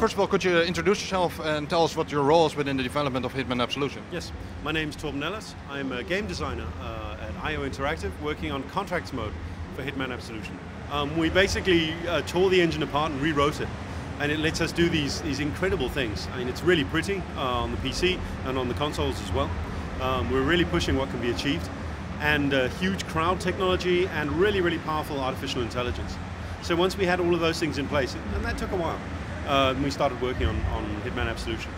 first of all, could you introduce yourself and tell us what your role is within the development of Hitman Absolution? Yes, my name's Torben Ellert. I'm a game designer at IO Interactive, working on contracts mode for Hitman Absolution. We basically tore the engine apart and rewrote it, and it lets us do these incredible things. I mean, it's really pretty on the PC and on the consoles as well. We're really pushing what can be achieved, and huge crowd technology and really, really powerful artificial intelligence. So once we had all of those things in place, and that took a while, we started working on Hitman Absolution.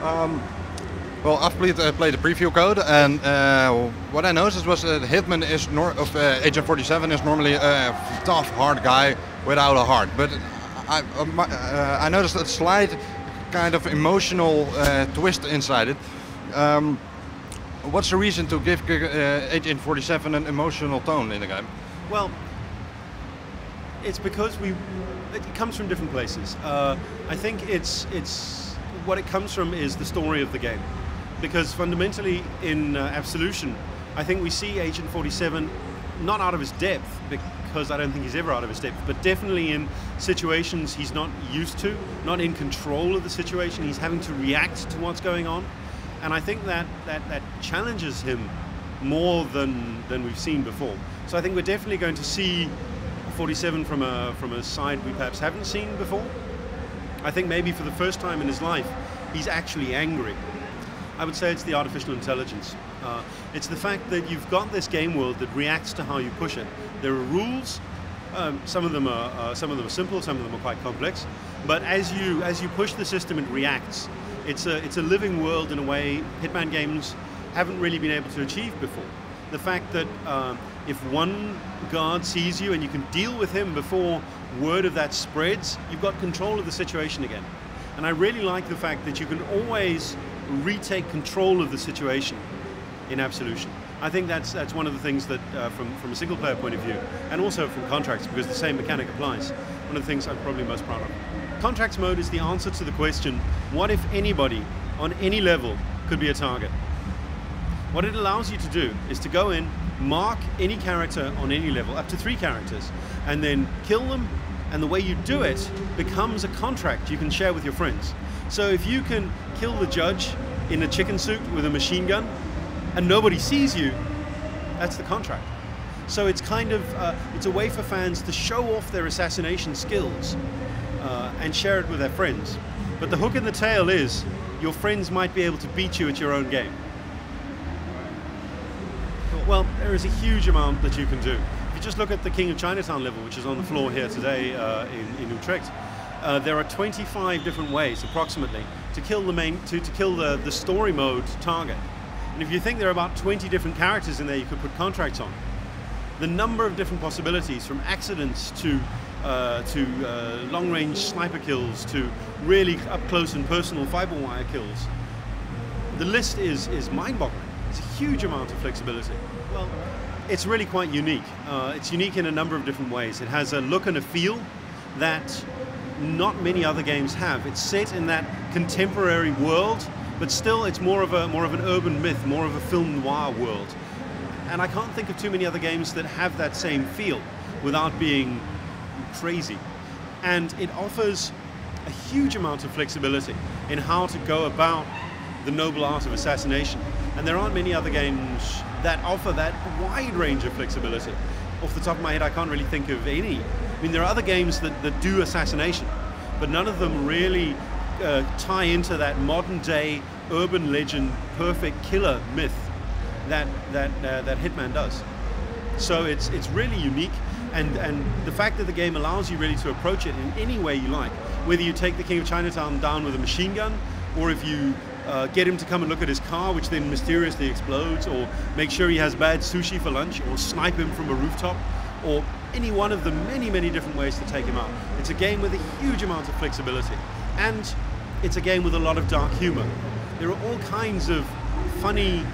Well, I've played the preview code, and what I noticed was that Hitman is Agent 47 is normally a tough, hard guy without a heart. But I noticed a slight kind of emotional twist inside it. What's the reason to give Agent 47 an emotional tone in the game? Well, it's because it comes from different places. I think it's what it comes from is the story of the game. Because fundamentally in Absolution, I think we see Agent 47 not out of his depth, because I don't think he's ever out of his depth, but definitely in situations he's not used to, not in control of the situation. He's having to react to what's going on. And I think that challenges him more than we've seen before. So I think we're definitely going to see 47 from a side we perhaps haven't seen before. I think maybe for the first time in his life, he's actually angry. I would say it's the artificial intelligence. It's the fact that you've got this game world that reacts to how you push it. There are rules. Some of them are simple. Some of them are quite complex. But as you push the system, it reacts. It's a living world in a way Hitman games haven't really been able to achieve before. The fact that if one guard sees you and you can deal with him before word of that spreads, you've got control of the situation again. And I really like the fact that you can always retake control of the situation in Absolution. I think that's one of the things that, from a single player point of view, and also from contracts, because the same mechanic applies, one of the things I'm probably most proud of. Contracts mode is the answer to the question, what if anybody on any level could be a target? What it allows you to do is to go in, mark any character on any level, up to 3 characters, and then kill them, and the way you do it becomes a contract you can share with your friends. So if you can kill the judge in a chicken suit with a machine gun, and nobody sees you, that's the contract. So it's kind of, it's a way for fans to show off their assassination skills and share it with their friends. But the hook in the tail is, your friends might be able to beat you at your own game. Well, there is a huge amount that you can do. If you just look at the King of Chinatown level, which is on the floor here today in Utrecht, there are 25 different ways, approximately, to kill the story mode target. And if you think there are about 20 different characters in there you could put contracts on, the number of different possibilities, from accidents to long-range sniper kills to really up-close and personal fiber wire kills, the list is mind-boggling. It's a huge amount of flexibility. Well, it's really quite unique. It's unique in a number of different ways. It has a look and a feel that not many other games have. It's set in that contemporary world, but still it's more of an urban myth, more of a film noir world. And I can't think of too many other games that have that same feel without being crazy. And it offers a huge amount of flexibility in how to go about the noble art of assassination. And there aren't many other games that offer that wide range of flexibility. Off the top of my head, I can't really think of any. I mean, there are other games that do assassination, but none of them really tie into that modern day urban legend perfect killer myth that Hitman does. So it's really unique, and the fact that the game allows you really to approach it in any way you like, whether you take the King of Chinatown down with a machine gun, or if you get him to come and look at his car, which then mysteriously explodes, or make sure he has bad sushi for lunch, or snipe him from a rooftop, or any one of the many, many different ways to take him out. It's a game with a huge amount of flexibility, and it's a game with a lot of dark humor. There are all kinds of funny,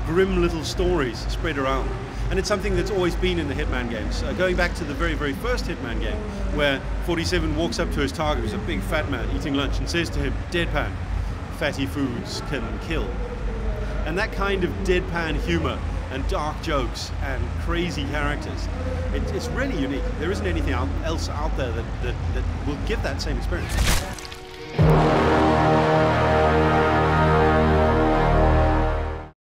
grim little stories spread around, and it's something that's always been in the Hitman games. Going back to the very, very first Hitman game, where 47 walks up to his target, who's a big fat man eating lunch, and says to him, "Deadpan, fatty foods can kill." And that kind of deadpan humor and dark jokes and crazy characters. It's really unique. There isn't anything else out there that will give that same experience.